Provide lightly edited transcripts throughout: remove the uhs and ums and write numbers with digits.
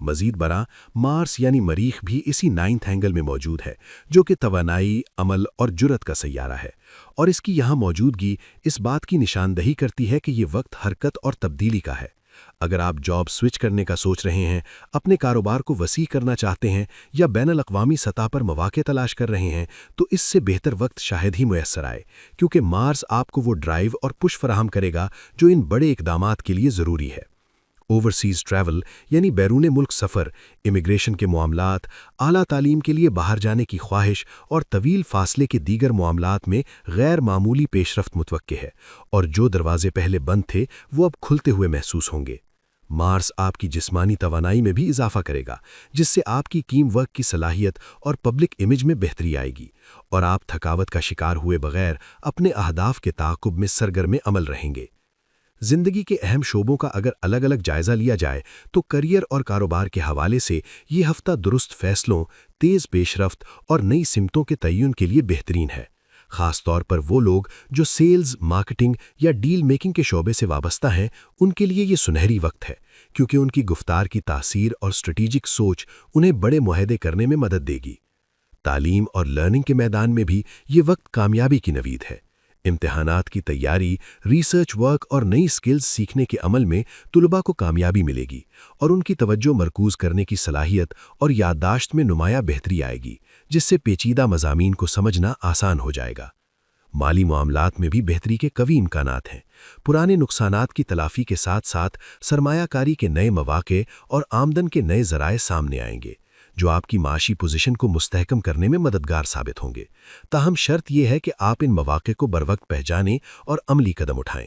مزید برآں مارس یعنی مریخ بھی اسی 9th اینگل میں موجود ہے، جو کہ توانائی، عمل اور جرأت کا سیارہ ہے، اور اس کی یہاں موجودگی اس بات کی نشاندہی کرتی ہے کہ یہ وقت حرکت اور تبدیلی کا ہے۔ اگر آپ جاب سوئچ کرنے کا سوچ رہے ہیں، اپنے کاروبار کو وسیع کرنا چاہتے ہیں یا بین الاقوامی سطح پر مواقع تلاش کر رہے ہیں، تو اس سے بہتر وقت شاید ہی میسر آئے، کیونکہ مارس آپ کو وہ ڈرائیو اور پش فراہم کرے گا جو ان بڑے اقدامات کے لیے ضروری ہے۔ اوورسیز ٹریول یعنی بیرون ملک سفر، امیگریشن کے معاملات، اعلیٰ تعلیم کے لیے باہر جانے کی خواہش اور طویل فاصلے کے دیگر معاملات میں غیر معمولی پیش رفت متوقع ہے، اور جو دروازے پہلے بند تھے وہ اب کھلتے ہوئے محسوس ہوں گے۔ مارس آپ کی جسمانی توانائی میں بھی اضافہ کرے گا، جس سے آپ کی ٹیم ورک کی صلاحیت اور پبلک امیج میں بہتری آئے گی، اور آپ تھکاوٹ کا شکار ہوئے بغیر اپنے اہداف کے تعاقب میں سرگرم عمل رہیں گے۔ زندگی کے اہم شعبوں کا اگر الگ الگ جائزہ لیا جائے تو کریئر اور کاروبار کے حوالے سے یہ ہفتہ درست فیصلوں، تیز پیش رفت اور نئی سمتوں کے تعین کے لیے بہترین ہے۔ خاص طور پر وہ لوگ جو سیلز، مارکیٹنگ یا ڈیل میکنگ کے شعبے سے وابستہ ہیں، ان کے لیے یہ سنہری وقت ہے، کیونکہ ان کی گفتار کی تاثیر اور اسٹریٹجک سوچ انہیں بڑے معاہدے کرنے میں مدد دے گی۔ تعلیم اور لرننگ کے میدان میں بھی یہ وقت کامیابی کی نوید ہے۔ امتحانات کی تیاری، ریسرچ ورک اور نئی سکلز سیکھنے کے عمل میں طلباء کو کامیابی ملے گی، اور ان کی توجہ مرکوز کرنے کی صلاحیت اور یادداشت میں نمایاں بہتری آئے گی، جس سے پیچیدہ مضامین کو سمجھنا آسان ہو جائے گا۔ مالی معاملات میں بھی بہتری کے قوی امکانات ہیں۔ پرانے نقصانات کی تلافی کے ساتھ ساتھ سرمایہ کاری کے نئے مواقع اور آمدن کے نئے ذرائع سامنے آئیں گے، جو آپ کی معاشی پوزیشن کو مستحکم کرنے میں مددگار ثابت ہوں گے۔ تاہم شرط یہ ہے کہ آپ ان مواقع کو بروقت پہچانیں اور عملی قدم اٹھائیں۔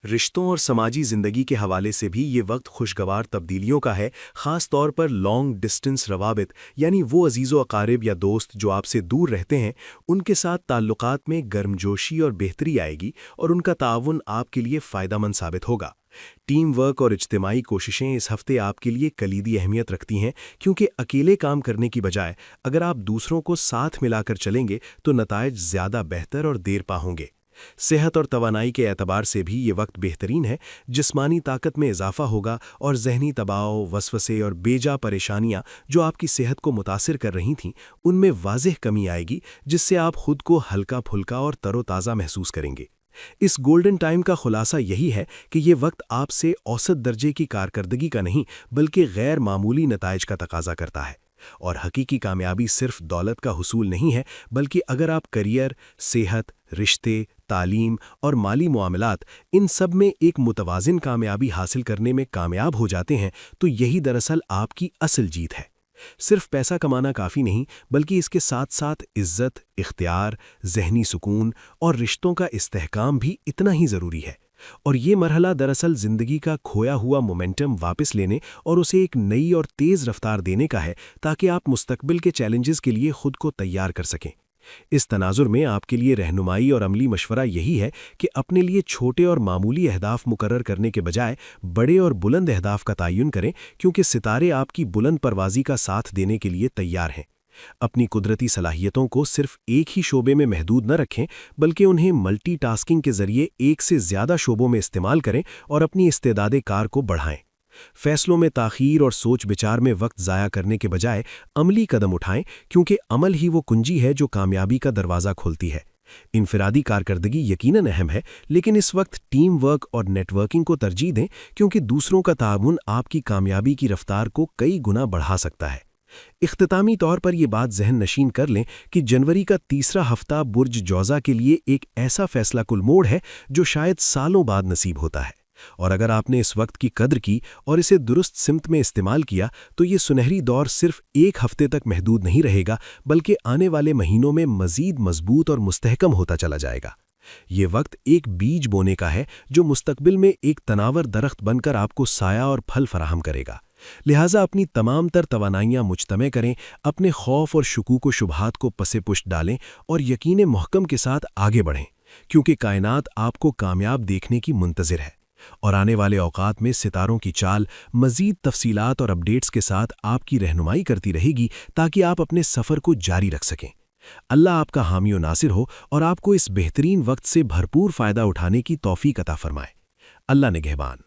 رشتوں اور سماجی زندگی کے حوالے سے بھی یہ وقت خوشگوار تبدیلیوں کا ہے، خاص طور پر لانگ ڈسٹنس روابط، یعنی وہ عزیز و اقارب یا دوست جو آپ سے دور رہتے ہیں، ان کے ساتھ تعلقات میں گرمجوشی اور بہتری آئے گی، اور ان کا تعاون آپ کے لیے فائدہ مند ثابت ہوگا۔ ٹیم ورک اور اجتماعی کوششیں اس ہفتے آپ کے لیے کلیدی اہمیت رکھتی ہیں، کیونکہ اکیلے کام کرنے کی بجائے اگر آپ دوسروں کو ساتھ ملا کر چلیں گے تو نتائج زیادہ بہتر اور دیر پا ہوں گے۔ صحت اور توانائی کے اعتبار سے بھی یہ وقت بہترین ہے۔ جسمانی طاقت میں اضافہ ہوگا اور ذہنی دباؤ، وسوسے اور بے جا پریشانیاں جو آپ کی صحت کو متاثر کر رہی تھیں، ان میں واضح کمی آئے گی، جس سے آپ خود کو ہلکا پھلکا اور تر و تازہ محسوس کریں گے۔ اس گولڈن ٹائم کا خلاصہ یہی ہے کہ یہ وقت آپ سے اوسط درجے کی کارکردگی کا نہیں بلکہ غیر معمولی نتائج کا تقاضا کرتا ہے، اور حقیقی کامیابی صرف دولت کا حصول نہیں ہے، بلکہ اگر آپ کریئر، صحت، رشتے، تعلیم اور مالی معاملات، ان سب میں ایک متوازن کامیابی حاصل کرنے میں کامیاب ہو جاتے ہیں تو یہی دراصل آپ کی اصل جیت ہے۔ صرف پیسہ کمانا کافی نہیں، بلکہ اس کے ساتھ ساتھ عزت، اختیار، ذہنی سکون اور رشتوں کا استحکام بھی اتنا ہی ضروری ہے، اور یہ مرحلہ دراصل زندگی کا کھویا ہوا مومنٹم واپس لینے اور اسے ایک نئی اور تیز رفتار دینے کا ہے، تاکہ آپ مستقبل کے چیلنجز کے لیے خود کو تیار کر سکیں۔ اس تناظر میں آپ کے لیے رہنمائی اور عملی مشورہ یہی ہے کہ اپنے لیے چھوٹے اور معمولی اہداف مقرر کرنے کے بجائے بڑے اور بلند اہداف کا تعین کریں، کیونکہ ستارے آپ کی بلند پروازی کا ساتھ دینے کے لیے تیار ہیں۔ اپنی قدرتی صلاحیتوں کو صرف ایک ہی شعبے میں محدود نہ رکھیں، بلکہ انہیں ملٹی ٹاسکنگ کے ذریعے ایک سے زیادہ شعبوں میں استعمال کریں اور اپنی استعداد کار کو بڑھائیں۔ فیصلوں میں تاخیر اور سوچ بچار میں وقت ضائع کرنے کے بجائے عملی قدم اٹھائیں، کیونکہ عمل ہی وہ کنجی ہے جو کامیابی کا دروازہ کھولتی ہے۔ انفرادی کارکردگی یقیناً اہم ہے، لیکن اس وقت ٹیم ورک اور نیٹ ورکنگ کو ترجیح دیں، کیونکہ دوسروں کا تعاون آپ کی کامیابی کی رفتار کو کئی گنا بڑھا سکتا ہے۔ اختتامی طور پر یہ بات ذہن نشین کر لیں کہ جنوری کا تیسرا ہفتہ برج جوزا کے لیے ایک ایسا فیصلہ کل موڑ ہے جو شاید سالوں بعد نصیب ہوتا ہے، اور اگر آپ نے اس وقت کی قدر کی اور اسے درست سمت میں استعمال کیا تو یہ سنہری دور صرف ایک ہفتے تک محدود نہیں رہے گا، بلکہ آنے والے مہینوں میں مزید مضبوط اور مستحکم ہوتا چلا جائے گا۔ یہ وقت ایک بیج بونے کا ہے جو مستقبل میں ایک تناور درخت بن کر آپ کو سایہ اور پھل فراہم کرے گا۔ لہٰذا اپنی تمام تر توانائیاں مجتمع کریں، اپنے خوف اور شکوک و شبہات کو پس پشت ڈالیں اور یقین محکم کے ساتھ آگے بڑھیں، کیونکہ کائنات آپ کو کامیاب دیکھنے کی منتظر ہے، اور آنے والے اوقات میں ستاروں کی چال مزید تفصیلات اور اپڈیٹس کے ساتھ آپ کی رہنمائی کرتی رہے گی تاکہ آپ اپنے سفر کو جاری رکھ سکیں۔ اللہ آپ کا حامی و ناصر ہو اور آپ کو اس بہترین وقت سے بھرپور فائدہ اٹھانے کی توفیق عطا فرمائے۔ اللہ نگہبان۔